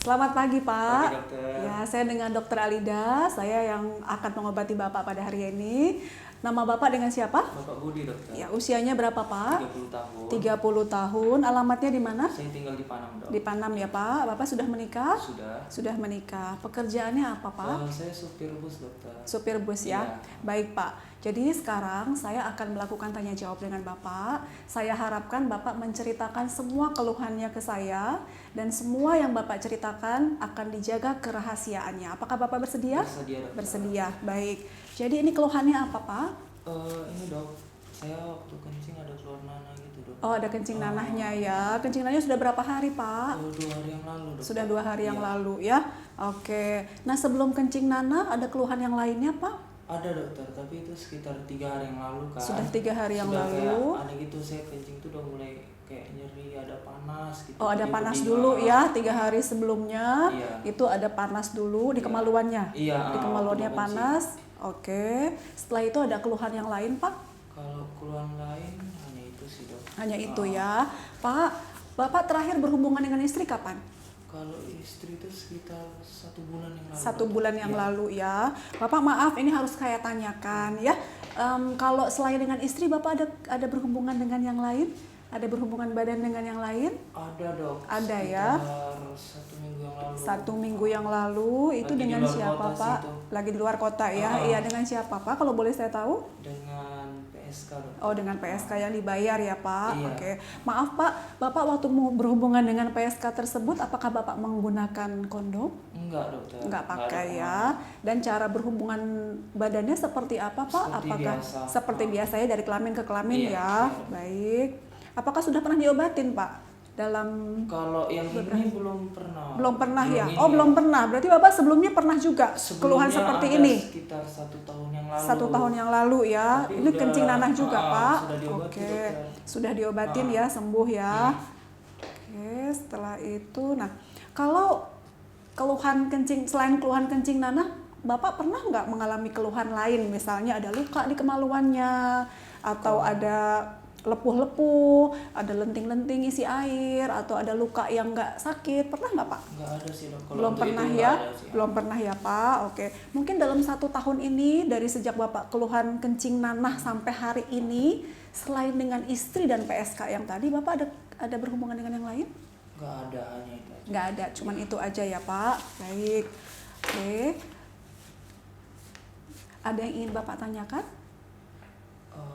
Selamat pagi, Pak. Pagi dokter. Ya, saya dengan Dokter Alida. Saya yang akan mengobati Bapak pada hari ini. Nama Bapak dengan siapa? Bapak Budi dokter. Ya, usianya berapa, Pak? 30 tahun. 30 tahun. Alamatnya di mana? Saya tinggal di Panam dok. Di Panam ya, Pak. Bapak sudah menikah? Sudah. Sudah menikah. Pekerjaannya apa, Pak? Saya supir bus dokter. Supir bus ya. Iya. Baik, Pak. Jadi sekarang saya akan melakukan tanya jawab dengan Bapak. Saya harapkan Bapak menceritakan semua keluhannya ke saya dan semua yang Bapak ceritakan akan dijaga kerahasiaannya. Apakah Bapak bersedia? Bersedia dokter. Bersedia. Baik. Jadi ini keluhannya apa, Pak? Ini dok, saya waktu kencing ada keluar nanah gitu dok. Oh, ada kencing nanahnya ya. Kencing nanahnya sudah berapa hari, Pak? 2 hari yang lalu dok. Sudah 2 hari yang Iya. lalu ya. Oke. Nah, sebelum kencing nanah ada keluhan yang lainnya, Pak? Ada dokter, tapi itu sekitar 3 hari yang lalu kan. Sudah 3 hari yang Sudah lalu. Kayak aneh gitu, saya kencing tuh udah mulai kayak nyeri, ada panas gitu. Oh, ada Jadi panas berdiri. dulu ya, 3 hari sebelumnya. Iya. Itu ada panas dulu di Iya. kemaluannya. Iya, Di kemaluannya waktu panas. Oke. Setelah itu ada keluhan yang lain, Pak? Kalau keluhan lain hanya itu sih dok. Hanya itu ya. Pak, Bapak terakhir berhubungan dengan istri kapan? Kalau istri itu sekitar 1 bulan yang lalu. 1 bulan yang Iya. lalu ya. Bapak maaf, ini harus saya tanyakan ya. Kalau selain dengan istri, Bapak ada berhubungan dengan yang lain? Ada berhubungan badan dengan yang lain? Ada dok. Ada ya. Sekitar 1 minggu yang lalu. 1 minggu yang lalu itu Lagi di dengan luar siapa, kota sih Pak? itu. Lagi di luar kota ya. Iya, dengan siapa, Pak? Kalau boleh saya tahu? Dengan PSK dok. Oh, dengan PSK yang dibayar ya, Pak. Iya. Oke. Maaf, Pak. Bapak waktu mau berhubungan dengan PSK tersebut, apakah Bapak menggunakan kondom? Enggak dokter. Enggak ada pakai pengalaman. ya. Dan cara berhubungan badannya seperti apa, Pak? Seperti Apakah biasa. seperti biasanya dari kelamin ke kelamin Iya, ya? iya. Baik. Apakah sudah pernah diobatin, Pak? Dalam Kalau yang ini belum pernah. belum pernah ya? ini. Oh, belum pernah. Berarti Bapak sebelumnya pernah juga keluhan Sebelumnya seperti ada ini? Sekitar 1 tahun yang lalu. 1 tahun yang lalu ya. Tapi Ini udah, kencing nanah juga, Pak. sudah diobati, Oke. dokter. Sudah diobatin ya, sembuh ya. Oke, setelah itu nah, kalau keluhan kencing selain keluhan kencing nanah, Bapak pernah nggak mengalami keluhan lain? Misalnya ada luka di kemaluannya atau ada lepuh-lepuh, ada lenting-lenting isi air atau ada luka yang nggak sakit. Pernah nggak, Pak? Enggak ada sih dok. Kalau Belum untuk pernah itu ya? nggak ada sih. Belum pernah ya, Pak. Oke. Mungkin dalam 1 tahun ini dari sejak Bapak keluhan kencing nanah sampai hari ini, selain dengan istri dan PSK yang tadi, Bapak ada berhubungan dengan yang lain? Enggak ada, hanya itu aja. Nggak ada, cuman itu aja ya, Pak. Baik. Oke. Ada yang ingin Bapak tanyakan?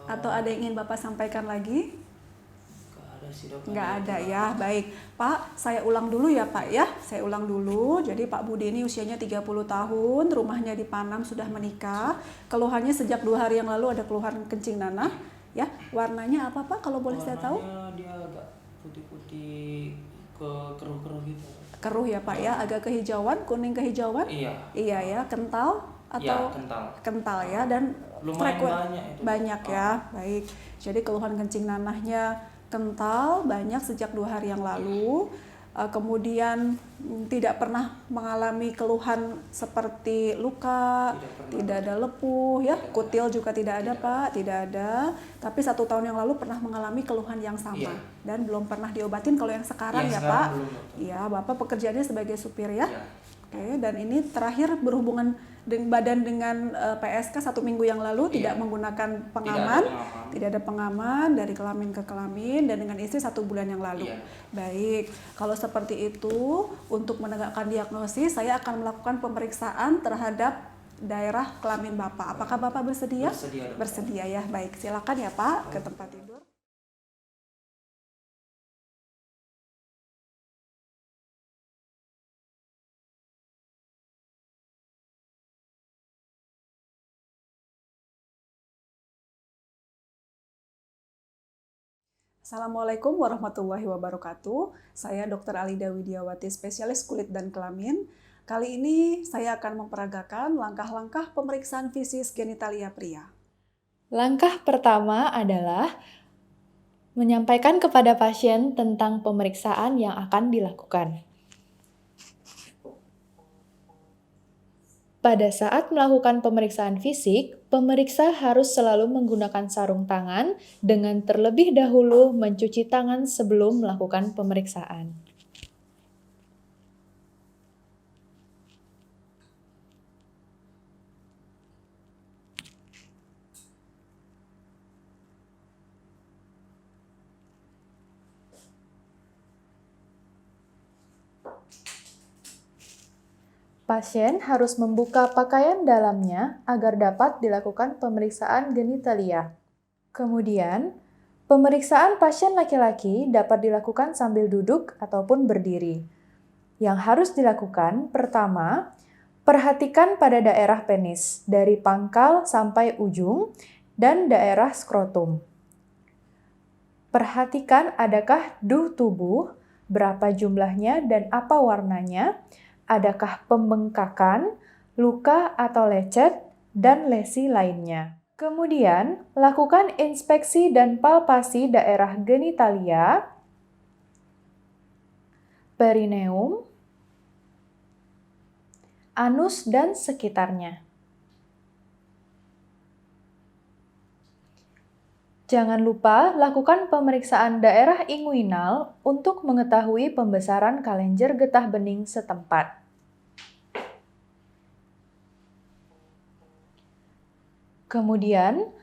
Atau ada yang ingin Bapak sampaikan lagi? Enggak ada sih dok. Nggak Hanya ada itu. ya, baik. Pak, saya ulang dulu ya, Pak ya. Saya ulang dulu. Jadi Pak Budi ini usianya 30 tahun, rumahnya di Panam, sudah menikah. Keluhannya sejak 2 hari yang lalu ada keluhan kencing nanah. Ya, warnanya apa, Pak, kalau boleh saya tahu? Warnanya dia agak putih-putih ke keruh-keruh gitu. Keruh ya, Pak ya, agak kehijauan, kuning kehijauan? Iya. Iya ya, kental atau Ya, kental. kental ya, dan Lumayan banyak itu. banyak ya. Baik. Jadi keluhan kencing nanahnya kental, banyak sejak 2 hari yang lalu. Kemudian tidak pernah mengalami keluhan seperti luka, Tidak pernah. tidak ada lepuh ya, Tidak kutil juga tidak ada, Tidak. Pak, tidak ada. Tapi 1 tahun yang lalu pernah mengalami keluhan yang sama. Iya. Dan belum pernah diobatin kalau yang sekarang Yang ya, sekarang Pak. belum, dokter. Iya, Bapak pekerjaannya sebagai supir ya. Iya. Oke, dan ini terakhir berhubungan badan dengan PSK 1 minggu yang lalu, Iya. tidak menggunakan Tidak ada pengaman, pengaman. tidak ada pengaman dari kelamin ke kelamin, dan dengan istri 1 bulan yang lalu. Iya. Baik, kalau seperti itu untuk menegakkan diagnosis, saya akan melakukan pemeriksaan terhadap daerah kelamin Bapak. Apakah Bapak bersedia? Bersedia, dokter. Bersedia ya, baik. Silakan ya, Pak, ke tempat tidur. Assalamualaikum warahmatullahi wabarakatuh. Saya Dr. Alida Widiawati, spesialis kulit dan kelamin. Kali ini saya akan memperagakan langkah-langkah pemeriksaan fisis genitalia pria. Langkah pertama adalah menyampaikan kepada pasien tentang pemeriksaan yang akan dilakukan. Pada saat melakukan pemeriksaan fisik, pemeriksa harus selalu menggunakan sarung tangan dengan terlebih dahulu mencuci tangan sebelum melakukan pemeriksaan. Pasien harus membuka pakaian dalamnya agar dapat dilakukan pemeriksaan genitalia. Kemudian, pemeriksaan pasien laki-laki dapat dilakukan sambil duduk ataupun berdiri. Yang harus dilakukan, pertama, perhatikan pada daerah penis, dari pangkal sampai ujung, dan daerah skrotum. Perhatikan adakah duh tubuh, berapa jumlahnya dan apa warnanya, adakah pembengkakan, luka atau lecet, dan lesi lainnya. Kemudian, lakukan inspeksi dan palpasi daerah genitalia, perineum, anus, dan sekitarnya. Jangan lupa lakukan pemeriksaan daerah inguinal untuk mengetahui pembesaran kelenjar getah bening setempat. Kemudian,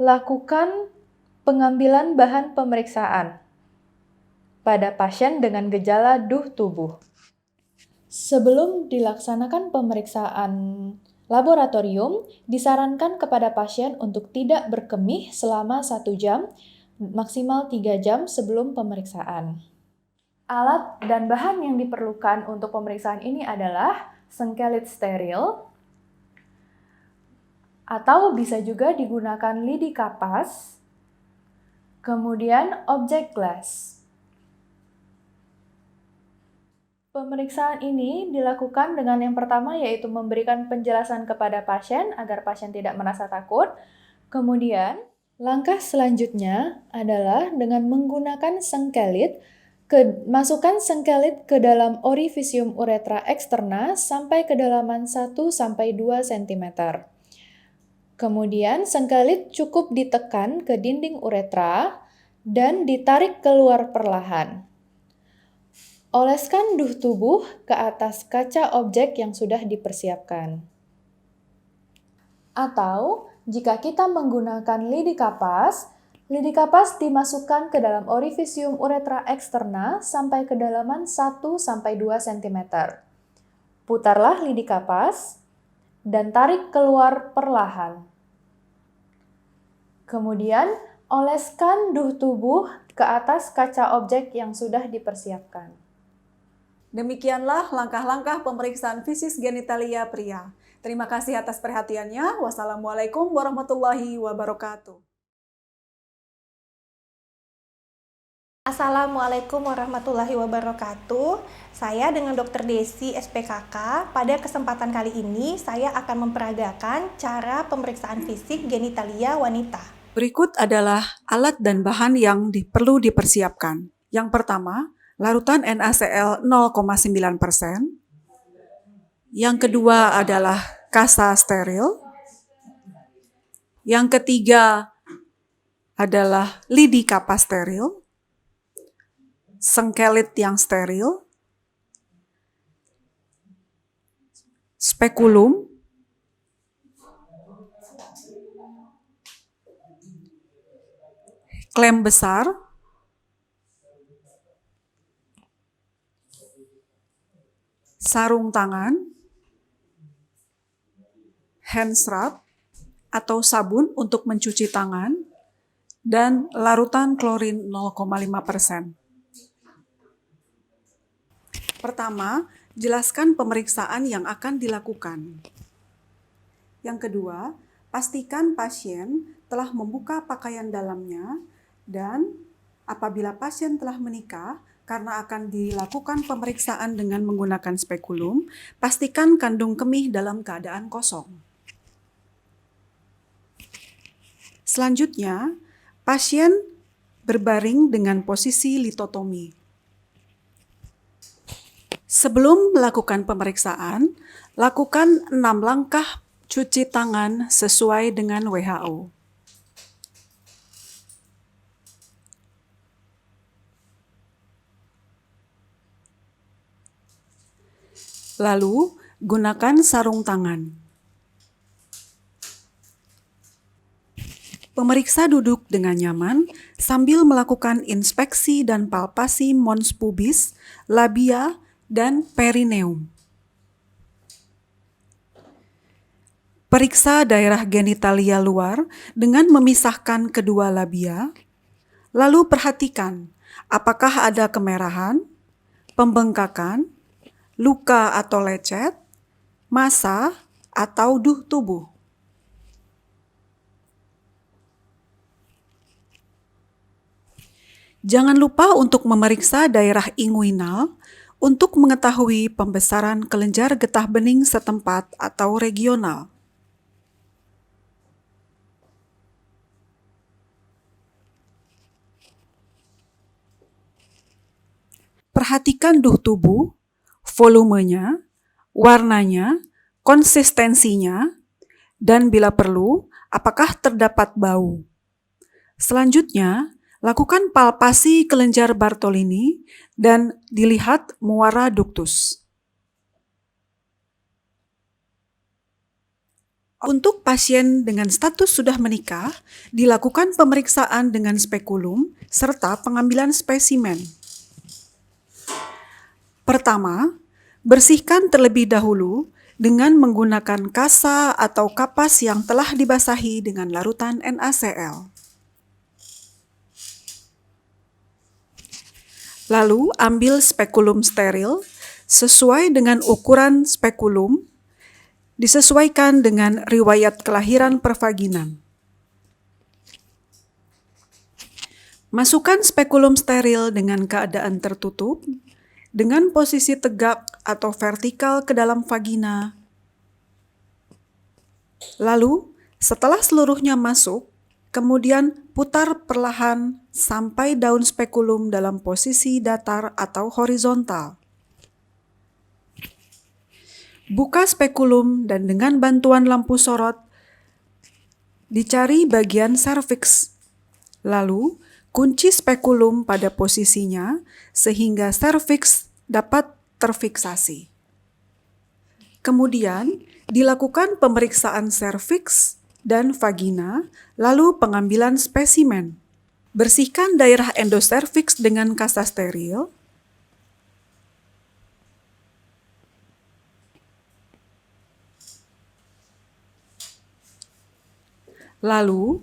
lakukan pengambilan bahan pemeriksaan pada pasien dengan gejala duh tubuh. Sebelum dilaksanakan pemeriksaan laboratorium, disarankan kepada pasien untuk tidak berkemih selama 1 jam, maksimal 3 jam sebelum pemeriksaan. Alat dan bahan yang diperlukan untuk pemeriksaan ini adalah sengkelit steril, atau bisa juga digunakan lidi kapas, kemudian objek glass. Pemeriksaan ini dilakukan dengan yang pertama yaitu memberikan penjelasan kepada pasien agar pasien tidak merasa takut. Kemudian, langkah selanjutnya adalah dengan menggunakan sengkelit, masukkan sengkelit ke dalam orifisium uretra eksterna sampai kedalaman 1-2 cm. Kemudian, sengkelit cukup ditekan ke dinding uretra dan ditarik keluar perlahan. Oleskan duh tubuh ke atas kaca objek yang sudah dipersiapkan. Atau, jika kita menggunakan lidi kapas dimasukkan ke dalam orifisium uretra eksterna sampai kedalaman 1-2 cm. Putarlah lidi kapas dan tarik keluar perlahan. Kemudian, oleskan duh tubuh ke atas kaca objek yang sudah dipersiapkan. Demikianlah langkah-langkah pemeriksaan fisis genitalia pria. Terima kasih atas perhatiannya. Wassalamualaikum warahmatullahi wabarakatuh. Assalamualaikum warahmatullahi wabarakatuh. Saya dengan Dr. Desi SPKK. Pada kesempatan kali ini saya akan memperagakan cara pemeriksaan fisik genitalia wanita. Berikut adalah alat dan bahan yang perlu dipersiapkan. Yang pertama, larutan NaCl 0,9%. Yang kedua adalah kasa steril. Yang ketiga adalah lidi kapas steril. Sengkelit yang steril. Spekulum. Klem besar. Sarung tangan, hand scrub atau sabun untuk mencuci tangan, dan larutan klorin 0,5%. Pertama, jelaskan pemeriksaan yang akan dilakukan. Yang kedua, pastikan pasien telah membuka pakaian dalamnya, dan apabila pasien telah menikah, karena akan dilakukan pemeriksaan dengan menggunakan spekulum, pastikan kandung kemih dalam keadaan kosong. Selanjutnya, pasien berbaring dengan posisi litotomi. Sebelum melakukan pemeriksaan, lakukan 6 langkah cuci tangan sesuai dengan WHO. Lalu, gunakan sarung tangan. Pemeriksa duduk dengan nyaman sambil melakukan inspeksi dan palpasi mons pubis, labia, dan perineum. Periksa daerah genitalia luar dengan memisahkan kedua labia. Lalu perhatikan apakah ada kemerahan, pembengkakan, luka atau lecet, massa, atau duh tubuh. Jangan lupa untuk memeriksa daerah inguinal untuk mengetahui pembesaran kelenjar getah bening setempat atau regional. Perhatikan duh tubuh, volumenya, warnanya, konsistensinya, dan bila perlu, apakah terdapat bau. Selanjutnya, lakukan palpasi kelenjar Bartolini dan dilihat muara ductus. Untuk pasien dengan status sudah menikah, dilakukan pemeriksaan dengan spekulum serta pengambilan spesimen. Pertama, bersihkan terlebih dahulu dengan menggunakan kasa atau kapas yang telah dibasahi dengan larutan NaCl. Lalu, ambil spekulum steril sesuai dengan ukuran spekulum, disesuaikan dengan riwayat kelahiran pervaginan. Masukkan spekulum steril dengan keadaan tertutup, dengan posisi tegak atau vertikal ke dalam vagina. Lalu, setelah seluruhnya masuk, kemudian putar perlahan sampai daun spekulum dalam posisi datar atau horizontal. Buka spekulum dan dengan bantuan lampu sorot, dicari bagian serviks. Lalu, kunci spekulum pada posisinya sehingga serviks dapat terfiksasi. Kemudian, dilakukan pemeriksaan serviks dan vagina, lalu pengambilan spesimen. Bersihkan daerah endoserviks dengan kasa steril. Lalu,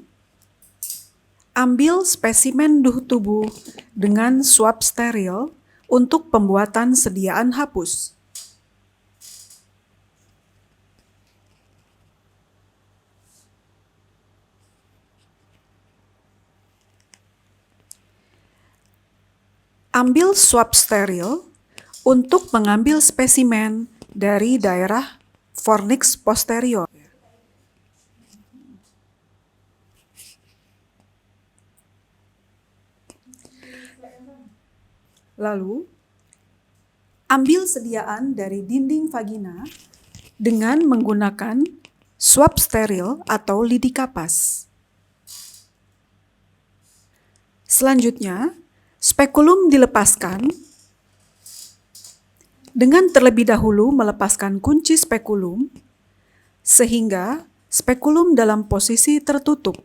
ambil spesimen duh tubuh dengan swab steril untuk pembuatan sediaan hapus. Ambil swab steril untuk mengambil spesimen dari daerah fornix posterior. Lalu, ambil sediaan dari dinding vagina dengan menggunakan swab steril atau lidi kapas. Selanjutnya, spekulum dilepaskan dengan terlebih dahulu melepaskan kunci spekulum sehingga spekulum dalam posisi tertutup.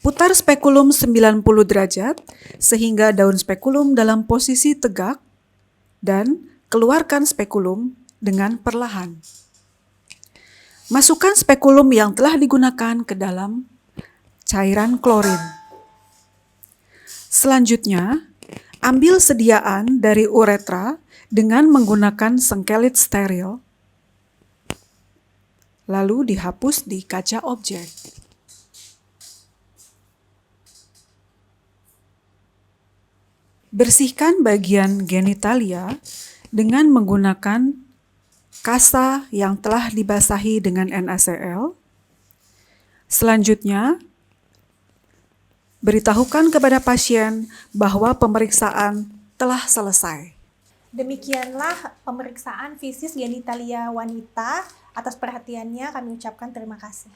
Putar spekulum 90 derajat sehingga daun spekulum dalam posisi tegak dan keluarkan spekulum dengan perlahan. Masukkan spekulum yang telah digunakan ke dalam cairan klorin. Selanjutnya, ambil sediaan dari uretra dengan menggunakan sengkelit steril, lalu dihapus di kaca objek. Bersihkan bagian genitalia dengan menggunakan kasa yang telah dibasahi dengan NaCl. Selanjutnya, beritahukan kepada pasien bahwa pemeriksaan telah selesai. Demikianlah pemeriksaan fisis genitalia wanita. Atas perhatiannya kami ucapkan terima kasih.